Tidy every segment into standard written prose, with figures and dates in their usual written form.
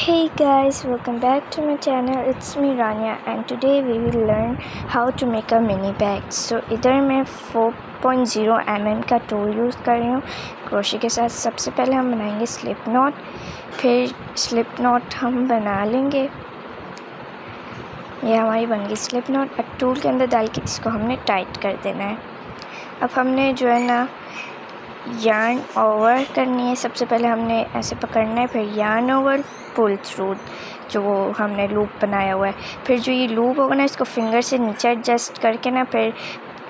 Hey guys, welcome back to my channel. It's me Rania and today we will learn how to make a mini bag. So इधर मैं 4.0 mm का tool use कर रही हूँ crochet के साथ। सबसे पहले हम बनाएंगे स्लिप नॉट, फिर स्लिप नॉट हम बना लेंगे। ये हमारी बन गई स्लिप नॉट। अब टूल के अंदर डाल के इसको हमने टाइट कर देना है। अब हमने जो है ना यार्न ओवर करनी है। सबसे पहले हमने ऐसे पकड़ना है, फिर यार्न ओवर पुल थ्रू जो हमने लूप बनाया हुआ है। फिर जो ये लूप होगा ना, इसको फिंगर से नीचे एडजस्ट करके ना फिर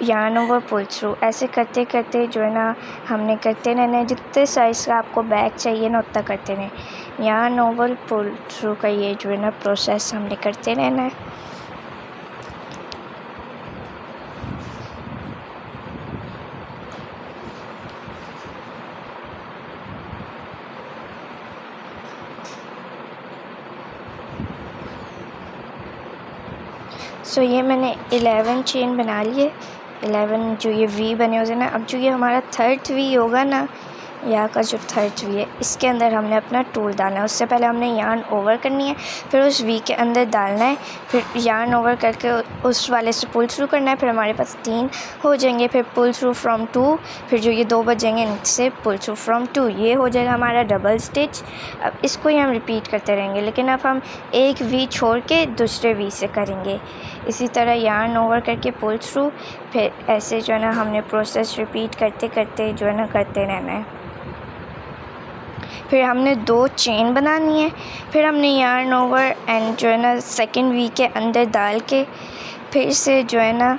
यार्न ओवर पुल थ्रू ऐसे करते करते जो है ना हमने करते रहना है। जितने साइज़ का आपको बैग चाहिए ना उतना करते रहें। यार्न ओवर पुल थ्रू का ये जो है ना प्रोसेस हमने करते रहना है। सो ये मैंने 11 चेन बना लिए। 11 जो ये वी बने होते हैं ना। अब जो ये हमारा थर्ड वी होगा ना, यहाँ का जो थर्ड वी है, इसके अंदर हमने अपना टूल डालना है। उससे पहले हमने यार्न ओवर करनी है, फिर उस वी के अंदर डालना है, फिर यार्न ओवर करके उस वाले से पुल थ्रू करना है। फिर हमारे पास 3 हो जाएंगे। फिर पुल थ्रू फ्रॉम 2, फिर जो ये 2 बचेंगे इनसे पुल थ्रू फ्रॉम 2। ये हो जाएगा हमारा डबल स्टिच। अब इसको ही हम रिपीट करते रहेंगे, लेकिन अब हम एक वी छोड़ के दूसरे वी से करेंगे। इसी तरह यार्न ओवर करके पुल थ्रू, फिर ऐसे जो है ना हमने प्रोसेस रिपीट करते करते जो है ना करते रहना है। फिर हमने 2 चेन बनानी है। फिर हमने यार्न ओवर एंड जो है ना सेकेंड वी के अंदर डाल के फिर से जो है ना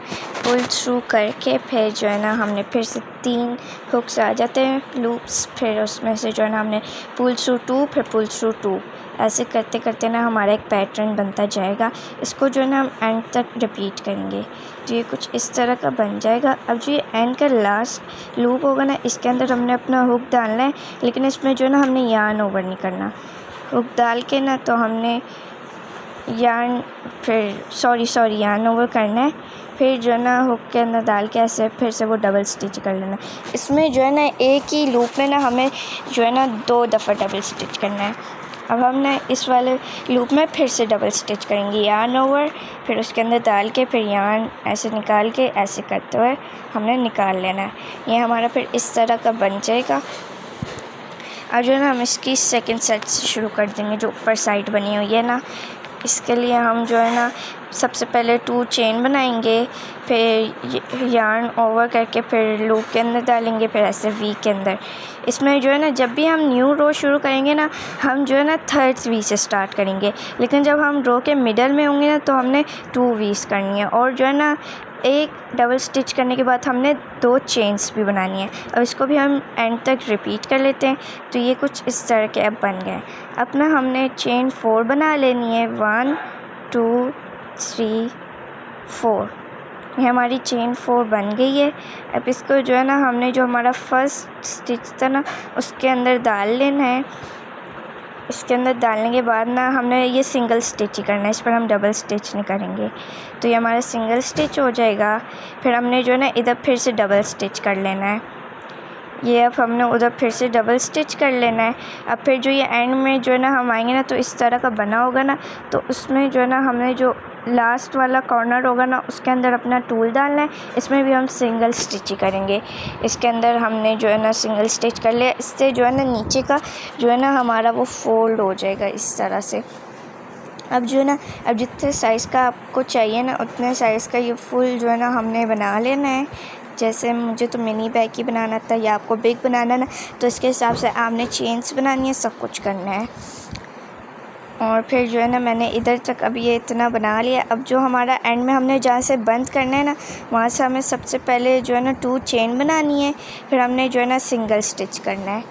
पुल थ्रू करके फिर जो है ना हमने फिर से 3 हुक्स आ जाते हैं लूप्स। फिर उसमें से जो है ना हमने पुल थ्रू 2, फिर पुल थ्रू 2 ऐसे करते करते ना हमारा एक पैटर्न बनता जाएगा। इसको जो है ना हम एंड तक रिपीट करेंगे तो ये कुछ इस तरह का बन जाएगा। अब जो ये एंड का लास्ट लूप होगा ना, इसके अंदर हमने अपना हुक डालना है, लेकिन इसमें जो है ना हमने यार्न ओवर नहीं करना। हुक डाल के ना तो हमने यार्न यार्न ओवर करना है। फिर जो है ना हुक के अंदर डाल के ऐसे फिर से वो डबल स्टिच कर लेना। इसमें जो है ना एक ही लूप में ना हमें जो है ना 2 दफ़ा डबल स्टिच करना है। अब हमने इस वाले लूप में फिर से डबल स्टिच करेंगे, यार्न ओवर, फिर उसके अंदर डाल के फिर यार्न ऐसे निकाल के ऐसे करते हुए हमने निकाल लेना है। ये हमारा फिर इस तरह का बन जाएगा। अब जो है ना हम इसकी सेकंड सेट से शुरू कर देंगे, जो ऊपर साइड बनी हुई है ना। इसके लिए हम जो है ना सबसे पहले 2 चेन बनाएंगे, फिर यार्न ओवर करके फिर लूप के अंदर डालेंगे, फिर ऐसे वी के अंदर। इसमें जो है ना जब भी हम न्यू रो शुरू करेंगे ना, हम जो है ना थर्ड वी से स्टार्ट करेंगे, लेकिन जब हम रो के मिडल में होंगे ना तो हमने 2 वीज़ करनी है। और जो है ना एक डबल स्टिच करने के बाद हमने 2 चेन्स भी बनानी है। अब इसको भी हम एंड तक रिपीट कर लेते हैं तो ये कुछ इस तरह के अब बन गए। अपना हमने चेन 4 बना लेनी है, 1 2 3 4। ये हमारी चेन 4 बन गई है। अब इसको जो है ना हमने जो हमारा फर्स्ट स्टिच था ना उसके अंदर डाल लेना है। इसके अंदर डालने के बाद ना हमने ये सिंगल स्टिच ही करना है, इस पर हम डबल स्टिच नहीं करेंगे। तो ये हमारा सिंगल स्टिच हो जाएगा। फिर हमने जो है ना इधर फिर से डबल स्टिच कर लेना है। ये अब हमने उधर फिर से डबल स्टिच कर लेना है। अब फिर जो ये एंड में जो है ना हम आएंगे ना तो इस तरह का बना होगा ना, तो उसमें जो है ना हमने जो लास्ट वाला कॉर्नर होगा ना उसके अंदर अपना टूल डालना है। इसमें भी हम सिंगल स्टिच ही करेंगे। इसके अंदर हमने जो है ना सिंगल स्टिच कर लिया। इससे जो है ना नीचे का जो है ना हमारा वो फोल्ड हो जाएगा इस तरह से। अब जो है ना अब जितने साइज़ का आपको चाहिए ना उतने साइज़ का ये फुल जो है ना हमने बना लेना है। जैसे मुझे तो मिनी बैग ही बनाना था या आपको बिग बनाना ना, तो इसके हिसाब से आपने चेन्स बनानी है, सब कुछ करना है। और फिर जो है ना मैंने इधर तक अब ये इतना बना लिया। अब जो हमारा एंड में हमने जहाँ से बंद करना है ना, वहाँ से हमें सबसे पहले जो है ना 2 चेन बनानी है, फिर हमने जो है ना सिंगल स्टिच करना है।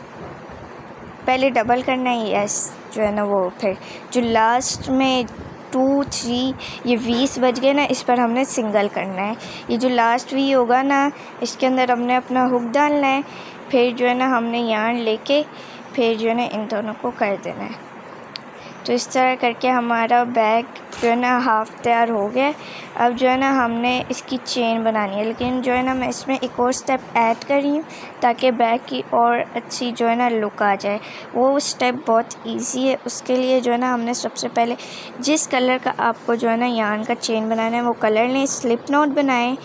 पहले डबल करना है, यस जो है ना वो। फिर जो लास्ट में 2 3 ये वीस बज गए ना, इस पर हमने सिंगल करना है। ये जो लास्ट वी होगा ना इसके अंदर हमने अपना हुक डालना है। फिर जो है ना हमने यार्न लेके फिर जो है ना इन दोनों को कर देना है। तो इस तरह करके हमारा बैग जो है ना हाफ़ तैयार हो गया। अब जो है ना हमने इसकी चेन बनानी है, लेकिन जो है ना मैं इसमें एक और स्टेप ऐड कर रही हूँ ताकि बैग की और अच्छी जो है ना लुक आ जाए। वो स्टेप बहुत इजी है। उसके लिए जो है ना हमने सबसे पहले जिस कलर का आपको जो है ना यार्न का चेन बनाना है वो कलर लें, स्लिप नॉट बनाएं,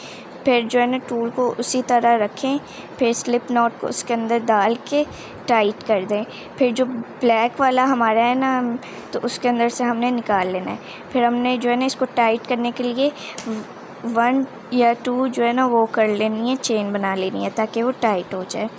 फिर जो है ना टूल को उसी तरह रखें, फिर स्लिप नॉट को उसके अंदर डाल के टाइट कर दें। फिर जो ब्लैक वाला हमारा है ना तो उसके अंदर से हमने निकाल लेना है। फिर हमने जो है ना इसको टाइट करने के लिए 1 या 2 जो है ना वो कर लेनी है, चेन बना लेनी है ताकि वो टाइट हो जाए।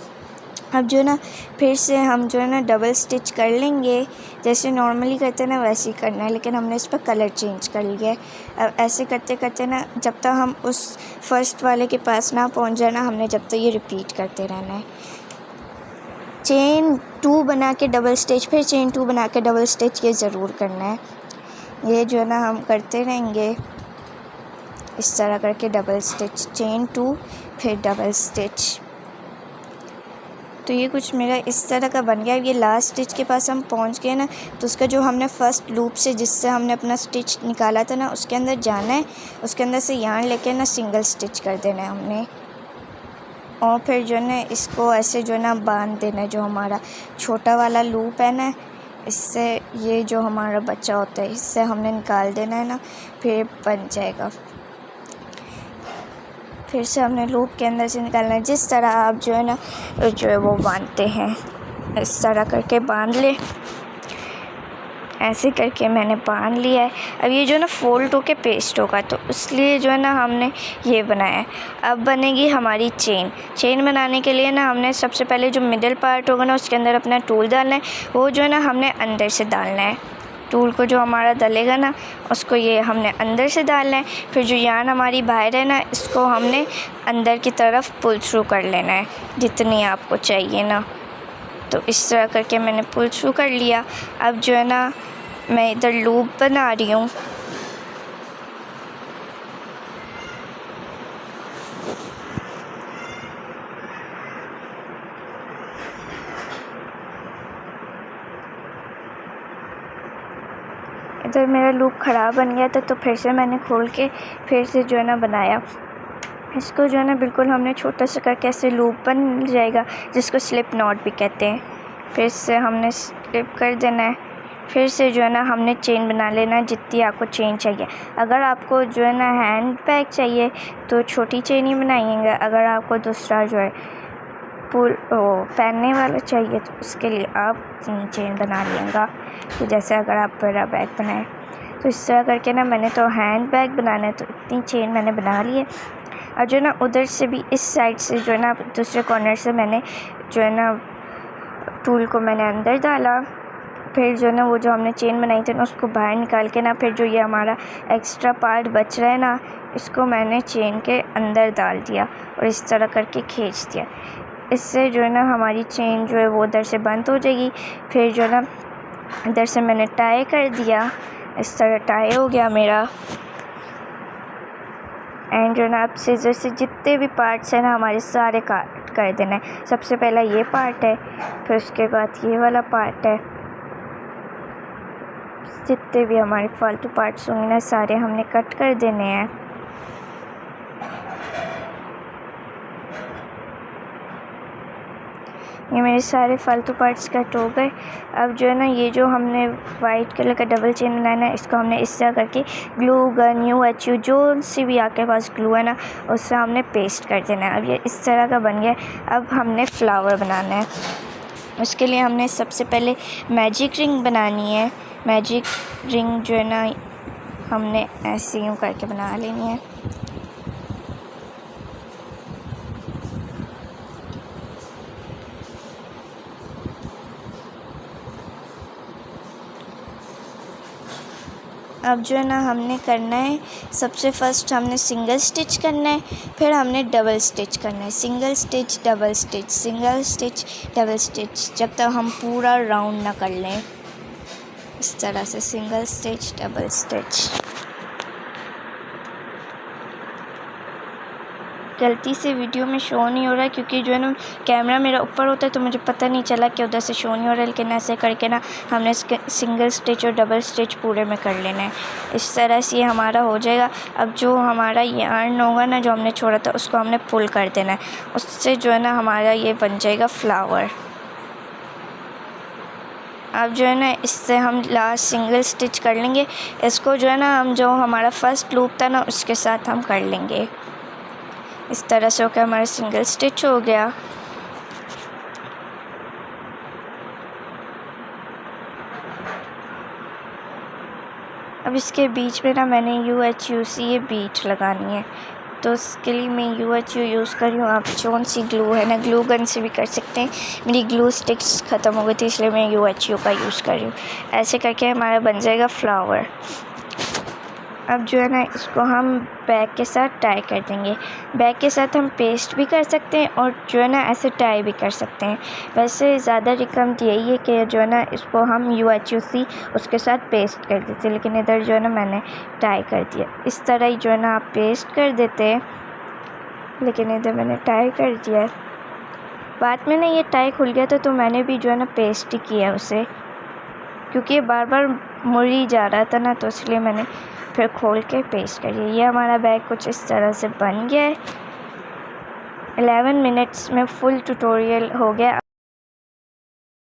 अब जो है ना फिर से हम जो है ना डबल स्टिच कर लेंगे, जैसे नॉर्मली करते हैं ना वैसे ही करना है, लेकिन हमने इस पर कलर चेंज कर लिया है। अब ऐसे करते करते ना जब तक हम उस फर्स्ट वाले के पास ना पहुंच जाए ना, हमने जब तक ये रिपीट करते रहना है। चेन 2 बना के डबल स्टिच, फिर चेन 2 बना के डबल स्टिच, ये ज़रूर करना है। ये जो है ना हम करते रहेंगे इस तरह करके डबल स्टिच, चेन 2 फिर डबल स्टिच। तो ये कुछ मेरा इस तरह का बन गया। ये लास्ट स्टिच के पास हम पहुंच गए ना, तो उसका जो हमने फ़र्स्ट लूप से जिससे हमने अपना स्टिच निकाला था ना उसके अंदर जाना है, उसके अंदर से यार्न लेके ना सिंगल स्टिच कर देना है हमने, और फिर जो है ना इसको ऐसे जो है ना बांध देना है। जो हमारा छोटा वाला लूप है ना, इससे ये जो हमारा बचा होता है इससे हमने निकाल देना है ना, फिर बन जाएगा। फिर से हमने लूप के अंदर से निकालना है। जिस तरह आप जो है ना जो है वो बांधते हैं, इस तरह करके बांध ले। ऐसे करके मैंने बांध लिया है। अब ये जो है ना फोल्ड होके पेस्ट होगा, तो इसलिए जो है ना हमने ये बनाया है। अब बनेगी हमारी चेन बनाने के लिए ना हमने सबसे पहले जो मिडिल पार्ट होगा ना उसके अंदर अपना टूल डालना है। वो जो है ना हमने अंदर से डालना है। टूल को जो हमारा डलेगा ना उसको ये हमने अंदर से डालना है। फिर जो यार्न हमारी बाहर है ना इसको हमने अंदर की तरफ पुल थ्रू कर लेना है जितनी आपको चाहिए ना। तो इस तरह करके मैंने पुल थ्रू कर लिया। अब जो है ना मैं इधर लूप बना रही हूँ। इधर मेरा लूप ख़राब बन गया था, तो फिर से मैंने खोल के फिर से जो है ना बनाया। इसको जो है ना बिल्कुल हमने छोटा सा करके ऐसे लूप बन जाएगा, जिसको स्लिप नॉट भी कहते हैं। फिर से हमने स्लिप कर देना है। फिर से जो है ना हमने चेन बना लेना है जितनी आपको चेन चाहिए। अगर आपको जो है ना हैंड बैग चाहिए तो छोटी चेन ही बनाइएगा। अगर आपको दूसरा जो है पहनने वाला चाहिए तो उसके लिए आप इतनी चेन बना लीजिएगा। तो जैसे अगर आप बड़ा बैग बनाएं तो इस तरह करके ना मैंने तो हैंड बैग बनाना है तो इतनी चेन मैंने बना ली है। और जो है ना उधर से भी इस साइड से जो है ना दूसरे कॉर्नर से मैंने जो है ना टूल को मैंने अंदर डाला। फिर जो है ना वो जो हमने चेन बनाई थी ना उसको बाहर निकाल के ना फिर जो ये हमारा एक्स्ट्रा पार्ट बच रहा है ना इसको मैंने चेन के अंदर डाल दिया और इस तरह करके खींच दिया। इससे जो है ना हमारी चेन जो है वो उधर से बंद हो जाएगी। फिर जो है ना इधर से मैंने टाई कर दिया, इस तरह टाई हो गया मेरा। एंड जो है ना अब सीजर से जितने भी पार्ट्स हैं ना हमारे सारे काट कर देना है। सबसे पहला ये पार्ट है, फिर उसके बाद ये वाला पार्ट है। जितने भी हमारे फालतू पार्ट्स होंगे ना सारे हमने कट कर देने हैं। ये मेरे सारे फालतू पार्ट्स कट हो गए। अब जो है ना ये जो हमने वाइट कलर का डबल चेन बनाना है इसको हमने इस तरह करके ग्लू गन UHU जो सी भी आपके पास ग्लू है ना उससे हमने पेस्ट कर देना है। अब ये इस तरह का बन गया। अब हमने फ्लावर बनाना है। उसके लिए हमने सबसे पहले मैजिक रिंग बनानी है। मैजिक रिंग जो है ना हमने ऐसे यूँ करके बना लेनी है। अब जो है ना हमने करना है सबसे फर्स्ट हमने सिंगल स्टिच करना है, फिर हमने डबल स्टिच करना है। Single stitch double stitch, single stitch double stitch, जब तक हम पूरा राउंड ना कर लें। इस तरह से सिंगल स्टिच डबल स्टिच गलती से वीडियो में शो नहीं हो रहा है, क्योंकि जो है ना कैमरा मेरा ऊपर होता है तो मुझे पता नहीं चला कि उधर से शो नहीं हो रहा है। लेकिन ऐसे करके ना हमने सिंगल स्टिच और डबल स्टिच पूरे में कर लेना है। इस तरह से ये हमारा हो जाएगा। अब जो हमारा यार्न होगा ना, जो हमने छोड़ा था, उसको हमने पुल कर देना है। उससे जो है ना हमारा ये बन जाएगा फ्लावर। अब जो है ना इससे हम लास्ट सिंगल स्टिच कर लेंगे। इसको जो है ना हम जो हमारा फर्स्ट लूप था ना उसके साथ हम कर लेंगे। इस तरह से होकर हमारा सिंगल स्टिच हो गया। अब इसके बीच में ना मैंने UHU ये बीट लगानी है, तो उसके लिए मैं UHU यूज़ कर रही हूँ। आप कौन सी ग्लू है ना, ग्लू गन से भी कर सकते हैं। मेरी ग्लू स्टिक्स ख़त्म हो गई थी, इसलिए मैं UHU का यूज़ कर रही हूँ। ऐसे करके हमारा बन जाएगा फ्लावर। अब जो है ना इसको हम बैग के साथ टाई कर देंगे। बैग के साथ हम पेस्ट भी कर सकते हैं और जो है ना ऐसे टाई भी कर सकते हैं। वैसे ज़्यादा रिकमेंड यही है कि जो है ना इसको हम UHU उसके साथ पेस्ट कर देते, लेकिन इधर जो है ना मैंने टाई कर दिया। इस तरह ही जो है ना आप पेस्ट कर देते हैं, लेकिन इधर मैंने टाई कर दिया है। बाद में ना ये टाई खुल गया था, तो मैंने भी जो है ना पेस्ट ही किया उसे, क्योंकि ये बार बार मुड़ ही जा रहा था ना, तो इसलिए मैंने फिर खोल के पेस्ट कर दिया। ये हमारा बैग कुछ इस तरह से बन गया है। 11 मिनट्स में फुल ट्यूटोरियल हो गया।